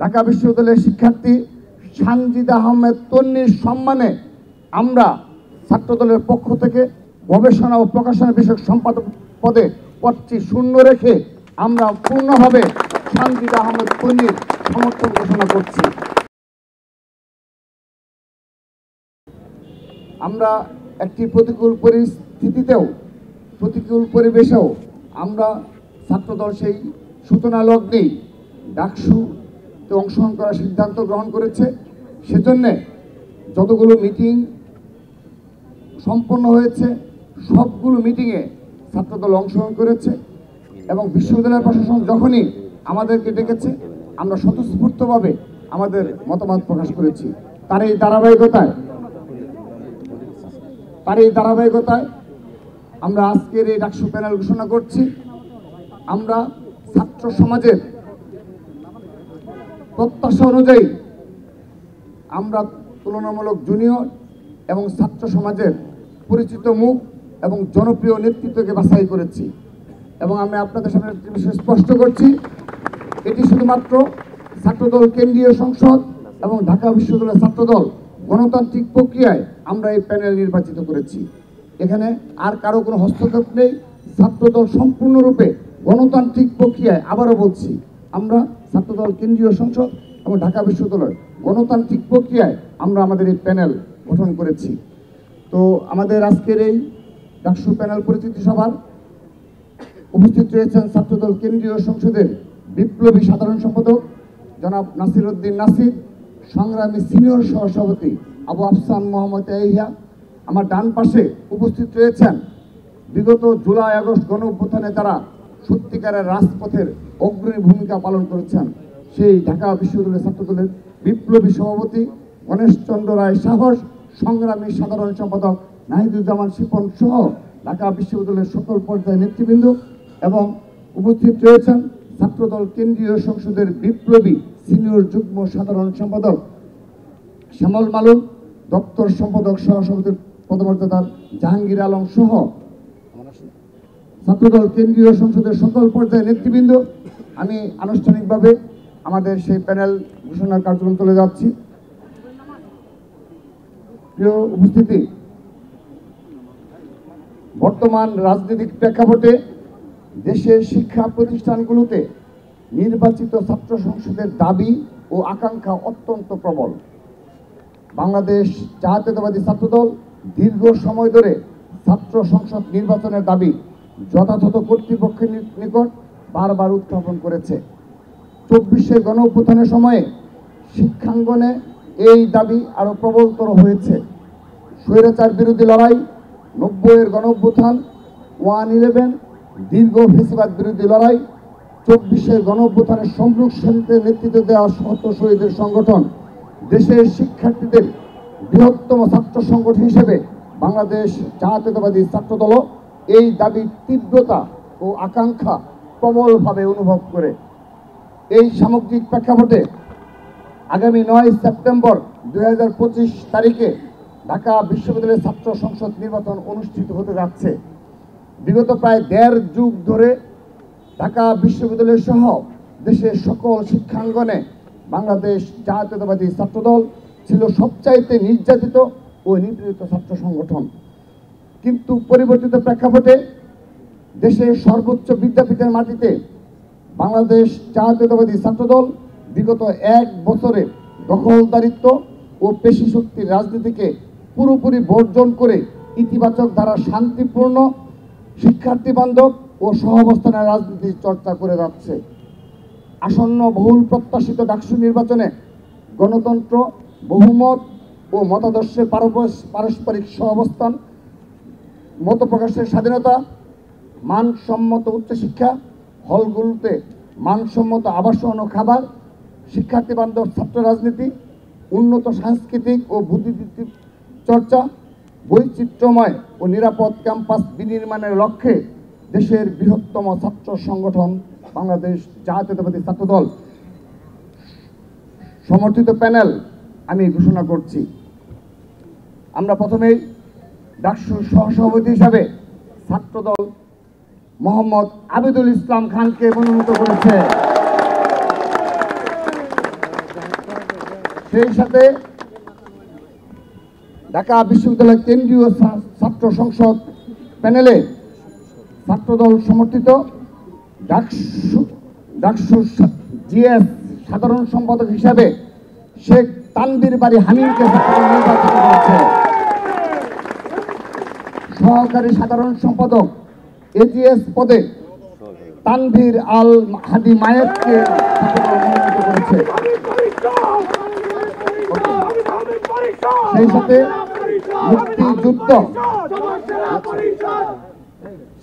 ঢাকা বিশ্ববিদ্যালয়ের শিক্ষার্থী সানজিদা আহমেদ তন্নির সম্মানে আমরা ছাত্রদলের পক্ষ থেকে গবেষণা ও প্রকাশনা বিষয়ক সম্পাদক পদে পদটি শূন্য রেখে আমরা পূর্ণভাবে সানজিদা আহমেদ তন্নির সমর্থন ঘোষণা করছি। আমরা একটি প্রতিকূল পরিবেশেও আমরা ছাত্রদল সেই সূচনা লগ্নেই ডাকসুতে অংশগ্রহণ করার সিদ্ধান্ত গ্রহণ করেছে। সেজন্যে যতগুলো মিটিং সম্পন্ন হয়েছে সবগুলো মিটিংয়ে ছাত্রদল অংশগ্রহণ করেছে এবং বিশ্ববিদ্যালয় প্রশাসন যখনই আমাদেরকে ডেকেছে আমরা স্বতঃস্ফূর্তভাবে আমাদের মতামত প্রকাশ করেছি। তার এই ধারাবাহিকতায় আমরা আজকের এই ডাকসু প্যানেল ঘোষণা করছি। আমরা ছাত্র সমাজের প্রত্যাশা অনুযায়ী আমরা তুলনামূলক জুনিয়র এবং ছাত্র সমাজের পরিচিত মুখ এবং জনপ্রিয় নেতৃত্বকে বাছাই করেছি এবং আমি আপনাদের সামনে একটি বিষয় স্পষ্ট করছি, এটি শুধুমাত্র ছাত্রদল কেন্দ্রীয় সংসদ এবং ঢাকা বিশ্ববিদ্যালয়ের ছাত্রদল গণতান্ত্রিক প্রক্রিয়ায় আমরা এই প্যানেল নির্বাচিত করেছি। এখানে আর কারো কোনো হস্তক্ষেপ নেই। ছাত্রদল সম্পূর্ণরূপে গণতান্ত্রিক প্রক্রিয়ায়, আবারও বলছি, আমরা ছাত্রদল কেন্দ্রীয় সংসদ এবং ঢাকা বিশ্ববিদ্যালয় গণতান্ত্রিক প্রক্রিয়ায় আমরা আমাদের এই প্যানেল গঠন করেছি। তো আমাদের আজকের এই ডাকসু প্যানেল পরিচিতি সভার উপস্থিত রয়েছেন ছাত্রদল কেন্দ্রীয় সংসদের বিপ্লবী সাধারণ সম্পাদক জনাব নাসির উদ্দিন নাসির, সংগ্রামী সিনিয়র সহসভাপতি আবু আফসান মোহাম্মদ ইয়াহিয়া। আমার ডান পাশে উপস্থিত রয়েছেন বিগত জুলাই আগস্ট গণ অভ্যুত্থানে তারা সত্যিকারের রাজপথের অগ্রণী ভূমিকা পালন করেছেন সেই ঢাকা বিশ্ববিদ্যালয়ের ছাত্রদলের বিপ্লবী সভাপতি গণেশ চন্দ্র রায় সাহস, সংগ্রামী সাধারণ সম্পাদক নাহিদুজ্জামান শিপন সহ ঢাকা বিশ্ববিদ্যালয়ের সকল পর্যায়ের নেতৃবৃন্দ এবং উপস্থিত রয়েছেন ছাত্রদল কেন্দ্রীয় সংসদের বিপ্লবী সিনিয়র যুগ্ম সাধারণ সম্পাদক শ্যামল মালুম, দপ্তর সম্পাদক সহসভাপতির পদমর্যাদার জাহাঙ্গীর আলম সহ ছাত্রদল কেন্দ্রীয় সংসদের সকল পর্যায়ের নেতৃবৃন্দ। আমি আনুষ্ঠানিকভাবে আমাদের সেই প্যানেল ঘোষণার কার্যক্রম চলে যাচ্ছি। প্রিয় উপস্থিতি, বর্তমান রাজনৈতিক প্রেক্ষাপটে দেশের শিক্ষা প্রতিষ্ঠানগুলোতে নির্বাচিত ছাত্র সংসদের দাবি ও আকাঙ্ক্ষা অত্যন্ত প্রবল। বাংলাদেশ জাতীয়তাবাদী ছাত্রদল দীর্ঘ সময় ধরে ছাত্র সংসদ নির্বাচনের দাবি যথাযথ কর্তৃপক্ষের নিকট বারবার উত্থাপন করেছে। 24 গণ অভ্যুত্থানের সময়ে শিক্ষাঙ্গনে এই দাবি আরও প্রবলতর হয়েছে। স্বৈরাচার বিরোধী লড়াই, 90 গণ অভ্যুত্থান, 1/11, দীর্ঘ ফেসিবাদ বিরোধী লড়াই, 24 গণ অভ্যুত্থানের সম্মুখ সারিতে নেতৃত্ব দেওয়া শত শহীদের সংগঠন, দেশের শিক্ষার্থীদের বৃহত্তম ছাত্র সংগঠন হিসেবে বাংলাদেশ জাতীয়তাবাদী ছাত্রদল এই দাবির তীব্রতা ও আকাঙ্ক্ষা প্রবলভাবে অনুভব করে। এই সামগ্রিক প্রেক্ষাপটে আগামী 9 সেপ্টেম্বর 2025 তারিখে ঢাকা বিশ্ববিদ্যালয়ের ছাত্র সংসদ নির্বাচন অনুষ্ঠিত হতে যাচ্ছে। বিগত প্রায় 1.5 যুগ ধরে ঢাকা বিশ্ববিদ্যালয় সহ দেশের সকল শিক্ষাঙ্গনে বাংলাদেশ জাতীয়তাবাদী ছাত্রদল ছিল সবচাইতে নির্যাতিত ও নিপীড়িত ছাত্র সংগঠন। কিন্তু পরিবর্তিত প্রেক্ষাপটে দেশের সর্বোচ্চ বিদ্যাপীঠের মাটিতে বাংলাদেশ জাতীয়তাবাদী ছাত্রদল বিগত 1 বছরে দখলদারিত্ব ও পেশি শক্তির রাজনীতিকে পুরোপুরি বর্জন করে ইতিবাচক ধারা শান্তিপূর্ণ শিক্ষার্থী বান্ধব ও সহাবস্থানের রাজনীতির চর্চা করে যাচ্ছে। আসন্ন বহুল প্রত্যাশিত ডাকসু নির্বাচনে গণতন্ত্র, বহুমত ও মতাদর্শের পারস্পরিক সহাবস্থান, মত প্রকাশের স্বাধীনতা, মানসম্মত উচ্চশিক্ষা, হলগুলোতে মানসম্মত আবাসন ও খাবার, শিক্ষার্থী বান্ধব ছাত্র রাজনীতি, উন্নত সাংস্কৃতিক ও বুদ্ধিবৃত্তিক চর্চা, বৈচিত্র্যময় ও নিরাপদ ক্যাম্পাস বিনির্মাণের লক্ষ্যে দেশের বৃহত্তম ছাত্র সংগঠন বাংলাদেশ জাতীয়তাবাদী ছাত্রদল সমর্থিত প্যানেল আমি ঘোষণা করছি। আমরা প্রথমেই ডাকসুর সহসভাপতি হিসাবে ছাত্রদল মোহাম্মদ আবিদুল ইসলাম খানকে মনোনীত করেছে। সেই সাথে ঢাকা বিশ্ববিদ্যালয় কেন্দ্রীয় ছাত্র সংসদ প্যানেলে ছাত্রদল সমর্থিত ডাকসু জিএস সাধারণ সম্পাদক হিসাবে শেখ তানভীর বাড়ি হামিমকে নির্বাচিত করেছে। সহকারী সাধারণ সম্পাদক এজিএস পদে তানভীর আল হাদি মায়েতকে মনোনীত করেছে।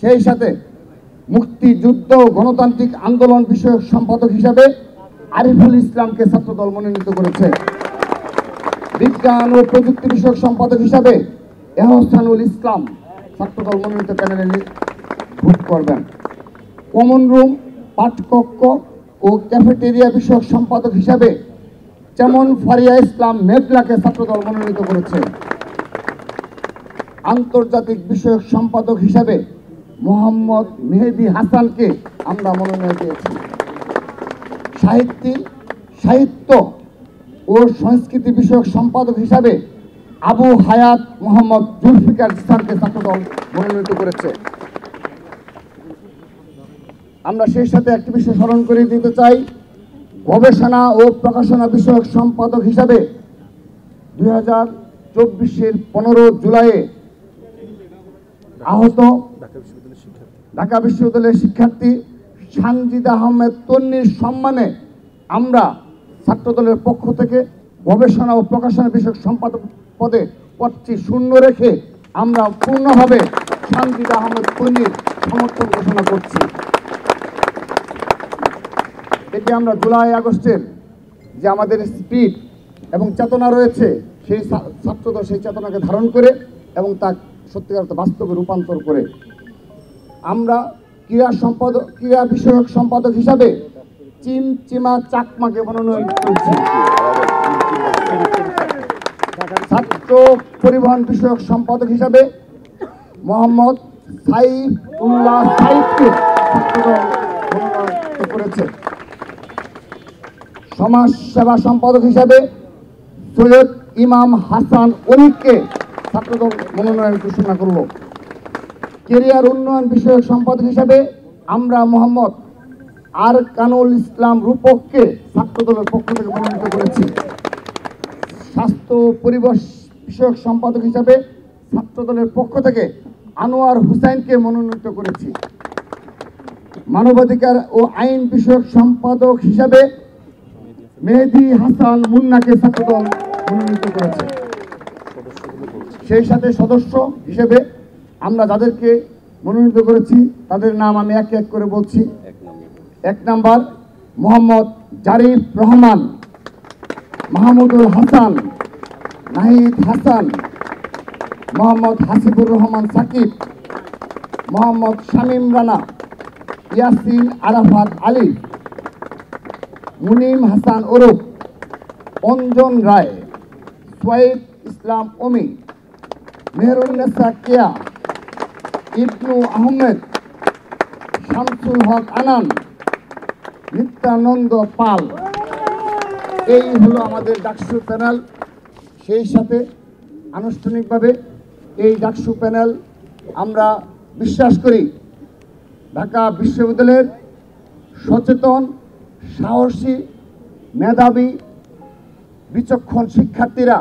সেই সাথে মুক্তিযুদ্ধ গণতান্ত্রিক আন্দোলন বিষয়ক সম্পাদক হিসাবে আরিফুল ইসলামকে ছাত্রদল মনোনীত করেছে। বিজ্ঞান ও প্রযুক্তি বিষয়ক সম্পাদক হিসাবে এহসানুল ইসলাম ছাত্রদল মনোনীত প্যানেলে ভোট করবেন। কমন রুম, পাঠকক্ষ ও ক্যাফেটেরিয়া বিষয়ক সম্পাদক হিসাবে যেমন ফারিয়া ইসলাম মেঘলাকে ছাত্রদল মনোনীত করেছে। আন্তর্জাতিক বিষয়ক সম্পাদক হিসাবে মোহাম্মদ মেহেদি হাসানকে আমরা মনোনয়ন দিয়েছি। সাহিত্য ও সংস্কৃতি বিষয়ক সম্পাদক হিসাবে আবু হায়াত মোহাম্মদ জুলফিকার ইসলামকে ছাত্রদল মনোনীত করেছে। আমরা সেই সাথে একটি বিষয় স্মরণ করে দিতে চাই, গবেষণা ও প্রকাশনা বিষয়ক সম্পাদক হিসাবে 2024-এর 15 জুলাইয়ে আহত ঢাকা বিশ্ববিদ্যালয়ের শিক্ষার্থী সানজিদা আহমেদ তন্নির সম্মানে আমরা ছাত্রদলের পক্ষ থেকে গবেষণা ও প্রকাশনা বিষয়ক সম্পাদক পদে পদটি শূন্য রেখে আমরা পূর্ণভাবে সানজিদা আহমেদ তন্নির সমর্থন ঘোষণা করছি। এটি আমরা জুলাই আগস্টের যে আমাদের স্পিরিট এবং চেতনা রয়েছে, সেই ছাত্রদল সেই চেতনাকে ধারণ করে এবং তা সত্যিকার বাস্তবে রূপান্তর করে আমরা ক্রীড়া বিষয়ক সম্পাদক হিসাবে চিমচিমা চাকমাকে মনোনয়ন করেছি। ছাত্র পরিবহন বিষয়ক সম্পাদক হিসাবে মোহাম্মদ সাইফুল্লাহ সাইফকে ছাত্রদল মনোনয়ন করেছে। সমাজ সেবা সম্পাদক হিসাবে সৈয়দ ইমাম হাসান অনিককে ছাত্রদল মনোনয়ন ঘোষণা করল। ক্যারিয়ার উন্নয়ন বিষয়ক সম্পাদক হিসাবে আমরা মোহাম্মদ আরকানুল ইসলাম রূপককে ছাত্রদলের পক্ষ থেকে মনোনীত করেছি। স্বাস্থ্য পরিবেশ বিষয়ক সম্পাদক হিসাবে ছাত্রদলের পক্ষ থেকে আনোয়ার হুসাইনকে মনোনীত করেছি। মানবাধিকার ও আইন বিষয়ক সম্পাদক হিসাবে মেহেদি হাসান মুন্নাকে ছাত্রদল মনোনীত করেছে। সেই সাথে সদস্য হিসেবে আমরা যাদেরকে মনোনীত করেছি তাদের নাম আমি এক এক করে বলছি। 1 নম্বর মোহাম্মদ জারিফ রহমান, মাহমুদুল হাসান, নাহিদ হাসান, মোহাম্মদ হাসিবুর রহমান সাকিব, মোহাম্মদ শামীম রানা, ইয়াসিন আরাফাত আলী, মুনিম হাসান ওরফ অঞ্জন রায়, সোয়েব ইসলাম অমি, মেহরুন্নেসা কেয়া, ইবনু আহমেদ, শামসুল হক আনান, নিত্যানন্দ পাল। এই হলো আমাদের ডাকসু প্যানেল। সেই সাথে আনুষ্ঠানিকভাবে এই ডাকসু প্যানেল আমরা বিশ্বাস করি ঢাকা বিশ্ববিদ্যালয়ের সচেতন, সাহসী, মেধাবী, বিচক্ষণ শিক্ষার্থীরা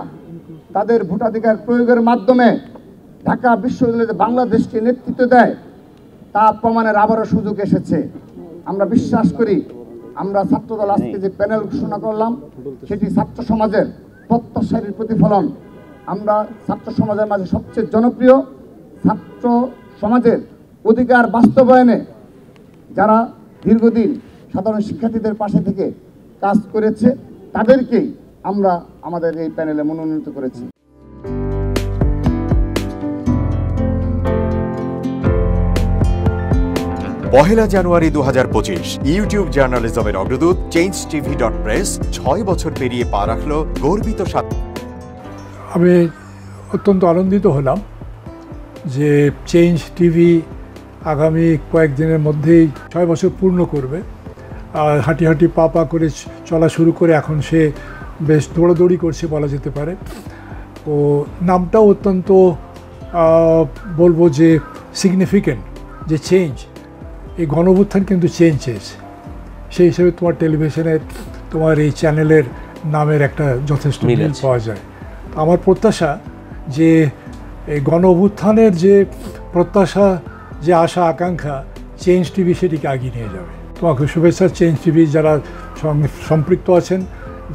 তাদের ভোটাধিকার প্রয়োগের মাধ্যমে ঢাকা বিশ্ববিদ্যালয়ে বাংলাদেশকে নেতৃত্ব দেয়, তা প্রমাণের আবারও সুযোগ এসেছে। আমরা বিশ্বাস করি আমরা ছাত্রদল আজকে যে প্যানেল ঘোষণা করলাম সেটি ছাত্র সমাজের প্রত্যাশার প্রতিফলন। আমরা ছাত্র সমাজের মাঝে সবচেয়ে জনপ্রিয়, ছাত্র সমাজের অধিকার বাস্তবায়নে যারা দীর্ঘদিন সাধারণ শিক্ষার্থীদের পাশে থেকে কাজ করেছে তাদেরকেই আমরা আমাদের এই প্যানেলে মনোনীত করেছি। পহেলা জানুয়ারি 2025 ইউটিউব জার্নালিজমের অগ্রদূত changetv.press 6 বছর পেরিয়ে পা রাখল গর্বিত আমি অত্যন্ত আনন্দিত হলাম যে চেঞ্জ টিভি আগামী কয়েকদিনের মধ্যেই 6 বছর পূর্ণ করবে। হাঁটি হাঁটি পা পা করে চলা শুরু করে এখন সে বেশ দৌড়াদৌড়ি করছে বলা যেতে পারে। তো নামটাও অত্যন্ত বলবো যে সিগনিফিক্যান্ট, যে চেঞ্জ, এই গণঅভ্যুত্থান কিন্তু চেঞ্জ চেয়েছে। সেই হিসেবে তোমার টেলিভিশনের, তোমার এই চ্যানেলের নামের একটা যথেষ্ট মিল পাওয়া যায়। আমার প্রত্যাশা যে এই গণঅভ্যুত্থানের যে প্রত্যাশা, যে আশা আকাঙ্ক্ষা, চেঞ্জ টিভি সেটিকে এগিয়ে নিয়ে যাবে। তোমাকে শুভেচ্ছা। চেঞ্জ টিভি যারা সম্পৃক্ত আছেন,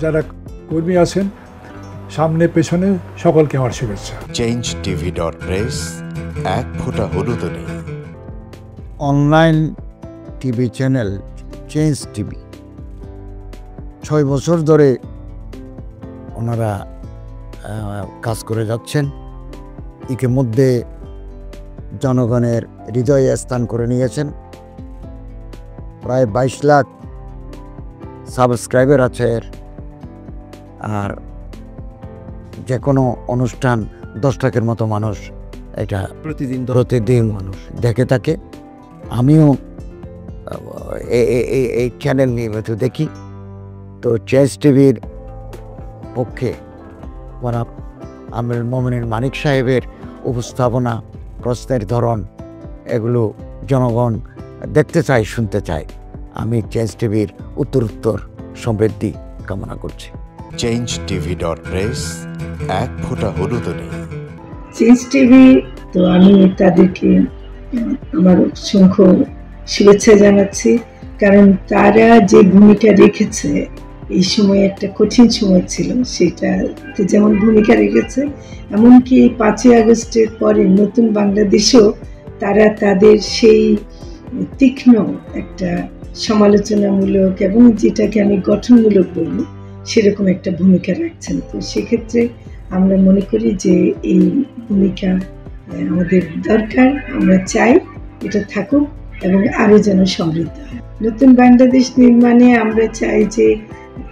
যারা কর্মী আছেন, সামনে পেছনে সকলকে আমার শুভেচ্ছা। changetv.press, এক ফোঁটা হলুদও নেই। Online TV channel change TV 6 বছর ধরে ওনারা কাজ করে যাচ্ছেন। ইতিমধ্যে জনগণের হৃদয়ে স্থান করে নিয়েছেন। প্রায় 22 লাখ সাবস্ক্রাইবার আছে। আর যে কোনো অনুষ্ঠান 10 লাখের মতো মানুষ এটা প্রতিদিন মানুষ দেখে থাকে। আমিও এই চ্যানেল নিয়মিত দেখি। তো চেঞ্জ টিভির পক্ষে আমির মোমিনুল মানিক সাহেবের উপস্থাপনা, প্রশ্নের ধরন, এগুলো জনগণ দেখতে চায়, শুনতে চায়। আমি চেঞ্জ টিভির উত্তরোত্তর সমৃদ্ধি কামনা করছি। changetv.press, এক ফোঁটা হলুদও নেই। চেঞ্জ টিভি, তো আমি তাদেরকে আমার অসংখ্য শুভেচ্ছা জানাচ্ছি, কারণ তারা যে ভূমিকা রেখেছে এই সময়, একটা কঠিন সময় ছিল, সেটাতে যেমন ভূমিকা রেখেছে, এমনকি 5ই আগস্টের পরে নতুন বাংলাদেশেও তারা তাদের সেই তীক্ষ্ণ একটা সমালোচনামূলক এবং যেটাকে আমি গঠনমূলক বলবো সেরকম একটা ভূমিকা রাখছেন। তো সেক্ষেত্রে আমরা মনে করি যে এই ভূমিকা আমাদের দরকার, আমরা চাই এটা থাকুক এবং আরও যেন সমৃদ্ধ হয়। নতুন বাংলাদেশ নির্মাণে আমরা চাই যে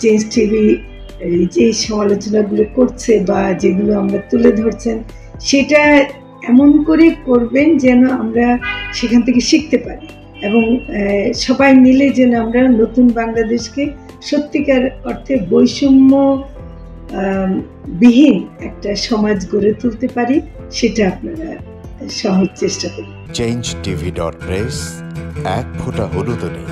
চেঞ্জ টিভি যে সমালোচনাগুলো করছে বা যেগুলো আমরা তুলে ধরছেন, সেটা এমন করে করবেন যেন আমরা সেখান থেকে শিখতে পারি এবং সবাই মিলে যেন আমরা নতুন বাংলাদেশকে সত্যিকার অর্থে বৈষম্য বিহীন একটা সমাজ গড়ে তুলতে পারি, সেটা আপনারা সহজ চেষ্টা করুন। changetv.press, এক ফোঁটা হলুদও নেই।